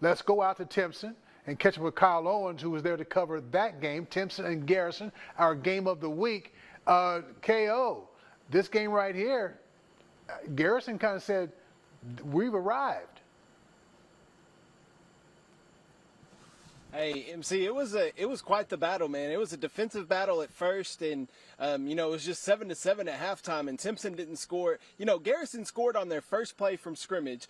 let's go out to Timpson and catch up with Kyle Owens, who was there to cover that game. Timpson and Garrison, our game of the week. KO, this game right here, Garrison kind of said, we've arrived. Hey, MC, it was quite the battle, man. It was a defensive battle at first, and it was just 7-7 at halftime, and Timpson didn't score. Garrison scored on their first play from scrimmage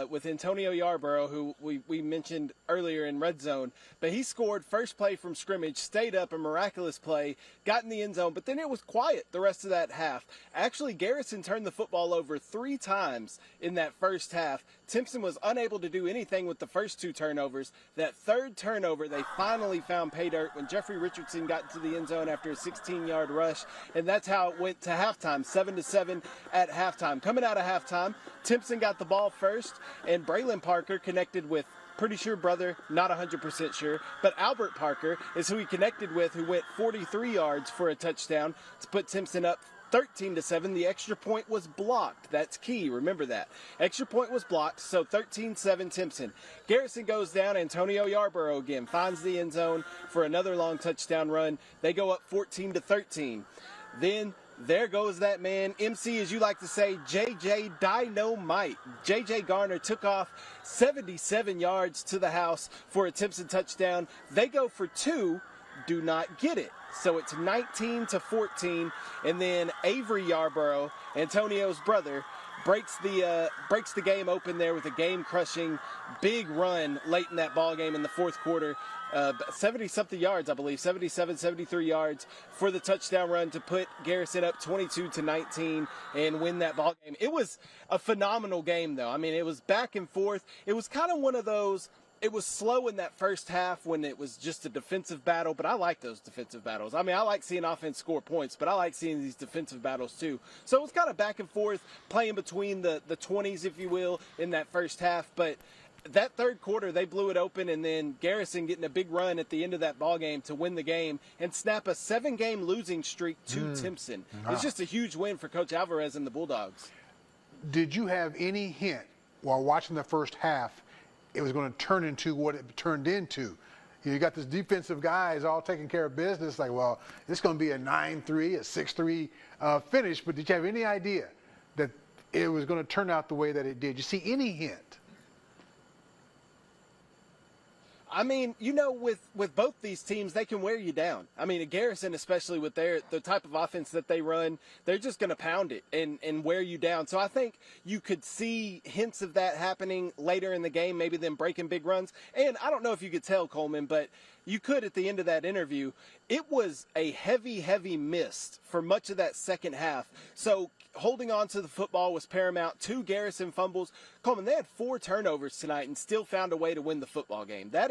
with Antonio Yarborough, who we mentioned earlier in red zone, but he scored first play from scrimmage, stayed up, a miraculous play, got in the end zone, but then it was quiet the rest of that half. Actually, Garrison turned the football over 3 times in that first half. Timpson was unable to do anything with the first 2 turnovers. That third turnover, they finally found pay dirt when Jeffrey Richardson got into the end zone after a 16-yard rush, and that's how it went to halftime, 7-7 at halftime. Coming out of halftime, Timpson got the ball first, and Braylon Parker connected with, pretty sure brother, not 100% sure, but Albert Parker is who he connected with, who went 43 yards for a touchdown to put Timpson up 13-7. The extra point was blocked. That's key. Remember that. Extra point was blocked, so 13-7 Timpson. Garrison goes down. Antonio Yarborough again finds the end zone for another long touchdown run. They go up 14-13. Then there goes that man, MC, as you like to say, J.J. Dynamite. J.J. Garner took off 77 yards to the house for a Timpson touchdown. They go for 2, do not get it. So it's 19-14, and then Avery Yarborough, Antonio's brother, breaks the game open there with a game-crushing big run late in that ball game in the fourth quarter. 70-something yards, I believe, 77, 73 yards for the touchdown run to put Garrison up 22-19 and win that ball game. It was a phenomenal game, though. I mean, it was back and forth. It was kind of one of those. It was slow in that first half when it was just a defensive battle, but I like those defensive battles. I mean, I like seeing offense score points, but I like seeing these defensive battles too. So it was kind of back and forth, playing between the 20s, if you will, in that first half. But that third quarter, they blew it open, and then Garrison getting a big run at the end of that ball game to win the game and snap a 7-game losing streak to Timpson. It's just a huge win for Coach Alvarez and the Bulldogs. Did you have any hint while watching the first half it was going to turn into what it turned into? You got this defensive guys all taking care of business. Like, well, it's going to be a 9-3, a 6-3 finish. But did you have any idea that it was going to turn out the way that it did? You see any hint? I mean, with both these teams, they can wear you down. I mean, Garrison, especially with the type of offense that they run, they're just going to pound it and wear you down. So I think you could see hints of that happening later in the game, maybe them breaking big runs. And I don't know if you could tell, Coleman, but you could at the end of that interview. It was a heavy, heavy mist for much of that second half. So holding on to the football was paramount. 2 Garrison fumbles. Coleman, they had 4 turnovers tonight and still found a way to win the football game. That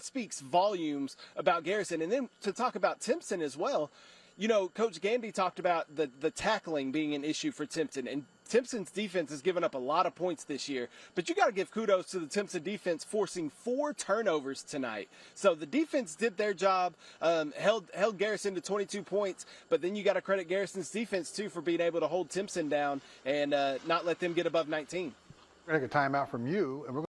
speaks volumes about Garrison. And then to talk about Timpson as well, Coach Gandy talked about the tackling being an issue for Timpson, and Timpson's defense has given up a lot of points this year, but you got to give kudos to the Timpson defense forcing 4 turnovers tonight. So the defense did their job, held Garrison to 22 points, but then you got to credit Garrison's defense too for being able to hold Timpson down and not let them get above 19. We're going to take a timeout from you, and we're